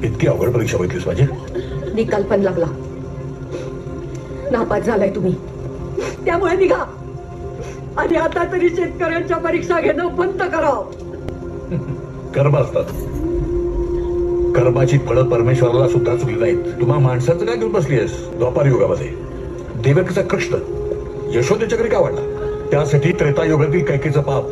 इतकी अवघड परीक्षा बघितलीस माझी? निकाल पण लागला, नापास झालाय तुम्ही, त्यामुळे निघा आणि आता तरी शेतकऱ्यांच्या परीक्षा घेणं बंद करावं. कर्म असतात, कर्माची फळं परमेश्वराला सुद्धा चुकली नाहीत. तुम्हा माणसाचं काय घेऊन बसलीयस? द्वापार युगामध्ये देवकीचा कृष्ण यशोदेच्या घरी का वाढला? त्यासाठी त्रेतायुगातील कैकेचं पाप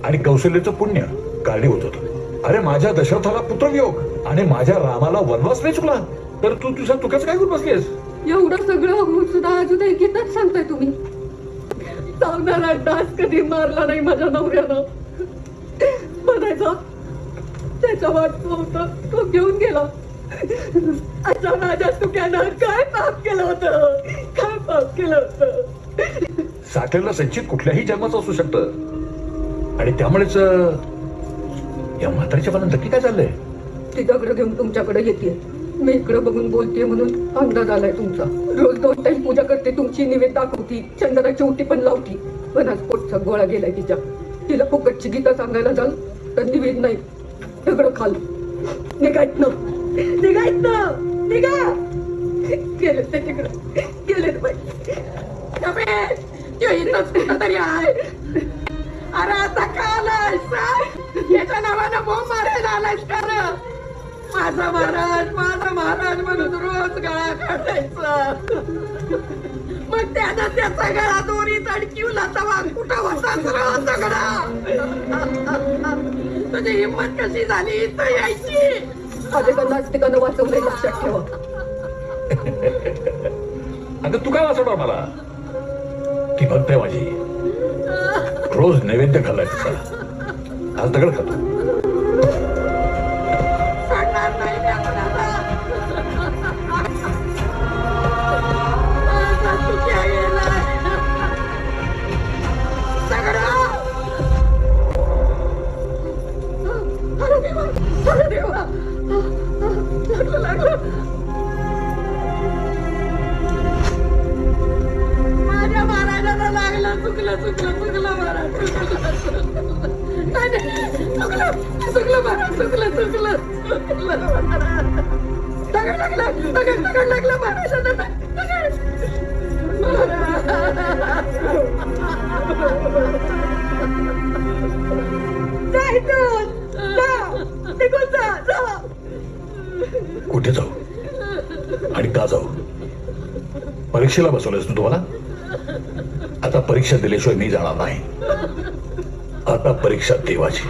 आणि कौशल्याचं पुण्य कारणीभूत होतं. अरे माझ्या दशरथाला पुत्रवियोग आणि माझ्या रामाला वनवास नाही चुकला, तर तू तुझ्या चुकाच काय घेऊन बसलीयस? एवढं सगळं होऊन सुद्धा अजूनही गीताच सांगताय तुम्ही. चावणारा डास कधी मारला नाही माझ्या नवऱ्यानं. म्हणायचा त्याच्या वाटतो होता तो घेऊन गेला. अशा माझ्या चुक्यानं काय पाप केलं होतं, काय पाप केलं होतं. साठलेलं संचित कुठल्याही जन्माचं असू शकतं आणि त्यामुळेच या म्हातारीच्या मनात नक्की काय चाललंय? ती दगड घेऊन तुमच्याकडे येते, मी इकडे बघून बोलते म्हणून अंदाज आलाय तुमचा. रोज 2 टाइम पूजा करते तुमची, निवेद दाखवती, चंदनाची उटी पण लावती, पण आज पोटचा गोळा गेलाय तिच्या. तिला फुकटची गीता सांगायला जाल तर निवेद नाही, दगड खाल. निघायत ना, निघायत ना, निघा. गेले ते तिकडे, गेले बाई. इथंच कुठं तरी आहे. अरे आता का आलायस? याच्या नावानं बोंब मारायला आलायस का रे? माझा महाराज म्हणून रोज गळा काढायचा. मग त्यानं त्याचा गळा दोरीत अडकिवला तवा कुठं होताच दगडा. तुझी हिंमत कशी झाली इथं यायची? माझ्या नास्तिकानं वाचवलंय, लक्षात ठेवा. अगं तू काय वाचवणार मला? ती भक्त आहे माझी, रोज नैवेद्य खाल्लाय तिचा, आज दगड खातो. माझ्या महाराजाला लागलं. चुकलं महाराज, चुकलं महाराज, चुकलं. दगड लागला महाराजांना. कुठे जाऊ आणि का जाऊ? परीक्षेला बसवलंस तू तुम्हाला? आता परीक्षा दिल्याशिवाय मी जाणार नाही. आता परीक्षा देवाची.